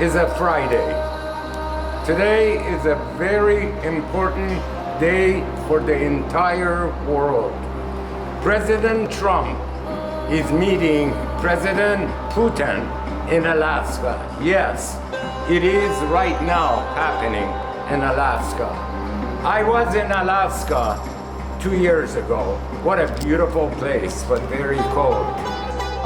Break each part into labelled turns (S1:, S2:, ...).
S1: is a Friday. Today is a very important day for the entire world. President Trump is meeting President Putin in Alaska. Yes, it is right now happening in Alaska. I was in Alaska 2 years ago. What a beautiful place, but very cold.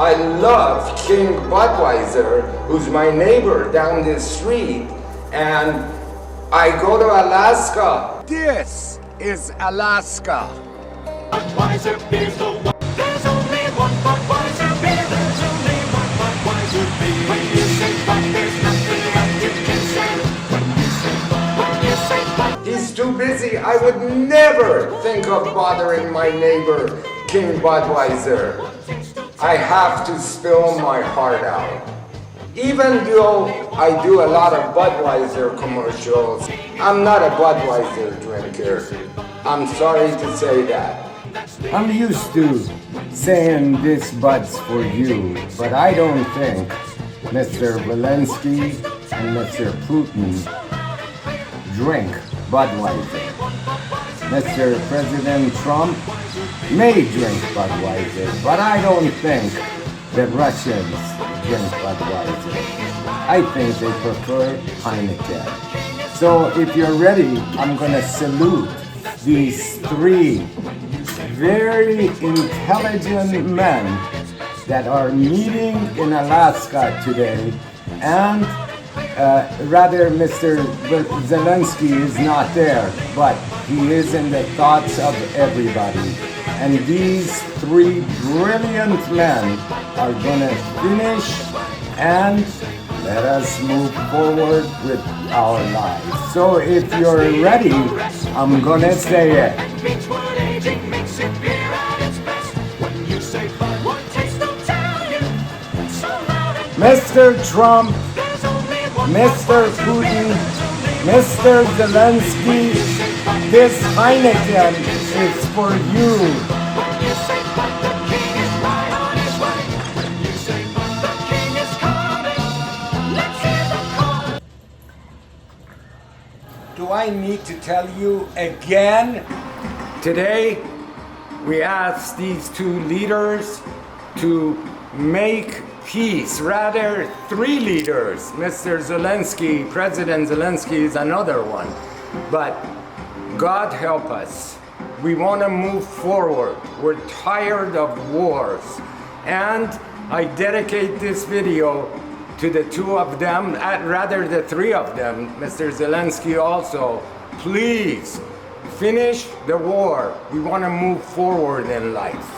S1: I love King Budweiser, who's my neighbor down the street, and I go to Alaska. This is Alaska.
S2: Budweiser beer's the one. There's only one Budweiser beer. There's only one Budweiser beer. When you say Bud, there's nothing that you can say. When you say Bud.
S1: He's too busy. I would never think of bothering my neighbor, King Budweiser. I have to spill my heart out. Even though I do a lot of Budweiser commercials, I'm not a Budweiser drinker. I'm sorry to say that. I'm used to saying this Bud's for you, but I don't think Mr. Zelensky and Mr. Putin drink Budweiser. Mr. President Trump may drink Budweiser, but I don't think the Russians drink Budweiser. I think they prefer Heineken. So if you're ready, I'm gonna salute these three very intelligent men that are meeting in Alaska today, and rather Mr. Zelensky is not there, but he is in the thoughts of everybody. And these three brilliant men are gonna finish and let us move forward with our lives. So if you're ready, I'm gonna say it. Mr. Trump, Mr. Putin, Mr. Zelensky, this Heineken is for you. Do I need to tell you again? Today, we asked these two leaders to make peace, rather three leaders. Mr. Zelensky, President Zelensky is another one. But God help us. We want to move forward. We're tired of wars. And I dedicate this video to the two of them, rather the three of them, Mr. Zelensky also. Please finish the war. We want to move forward in life.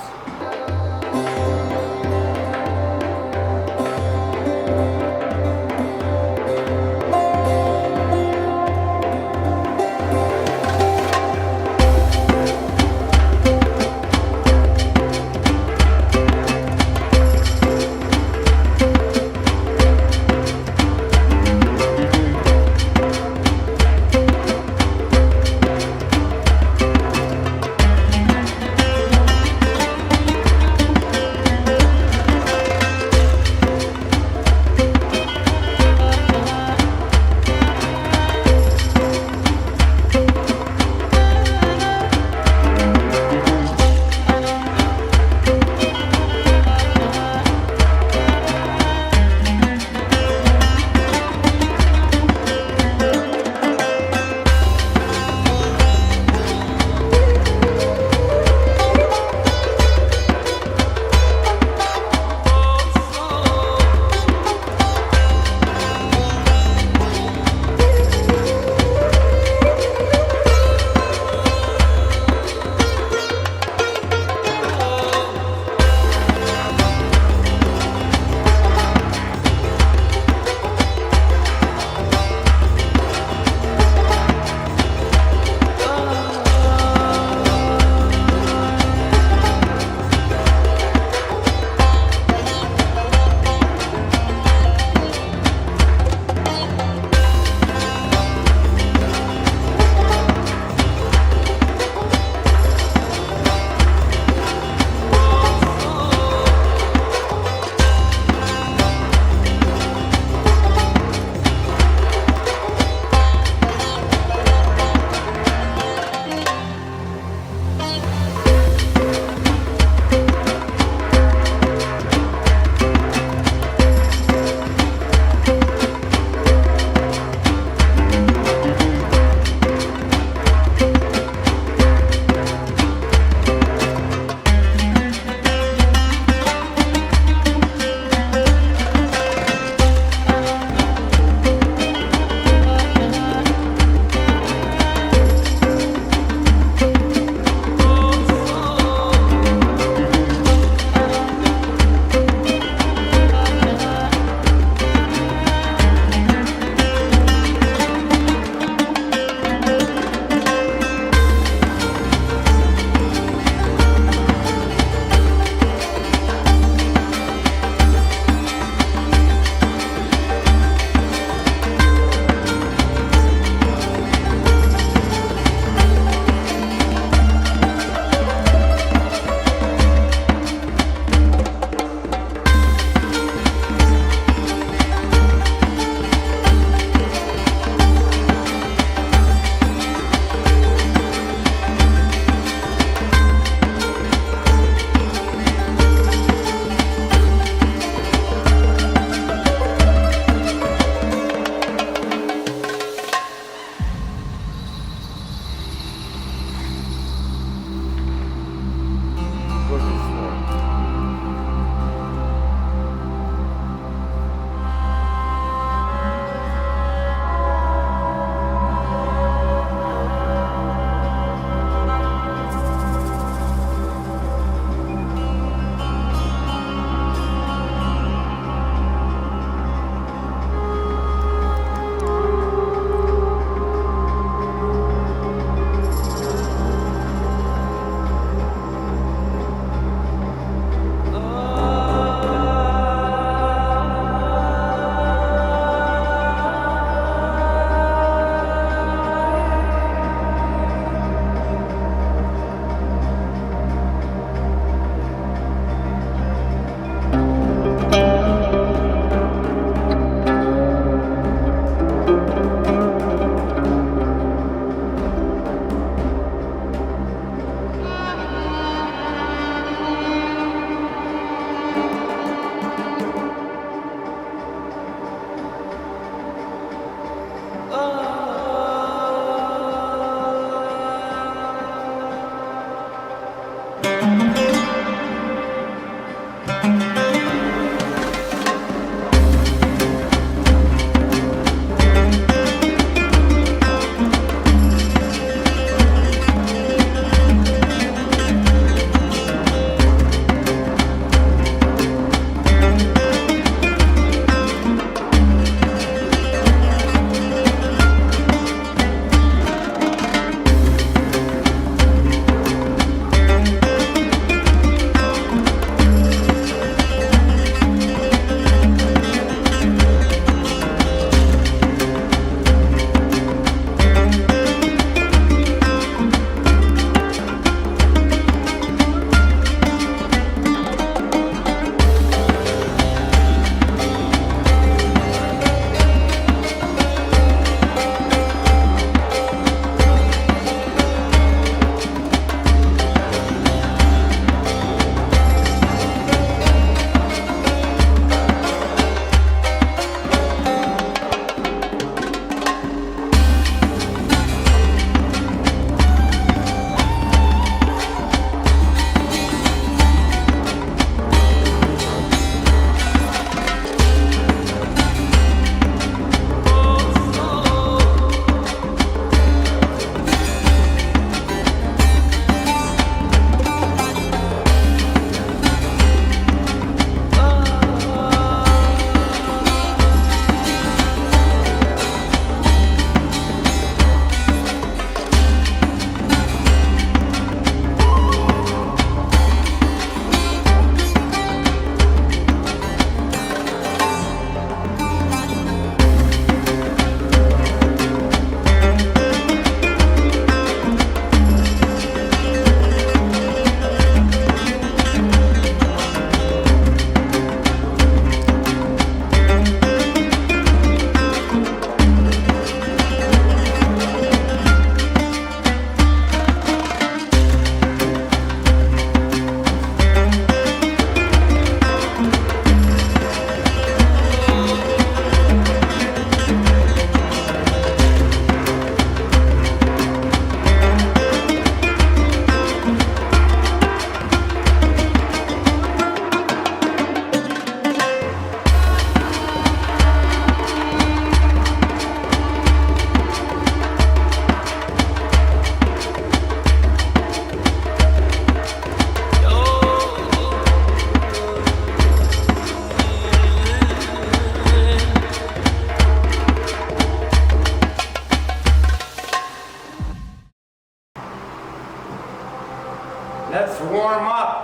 S1: Let's warm up.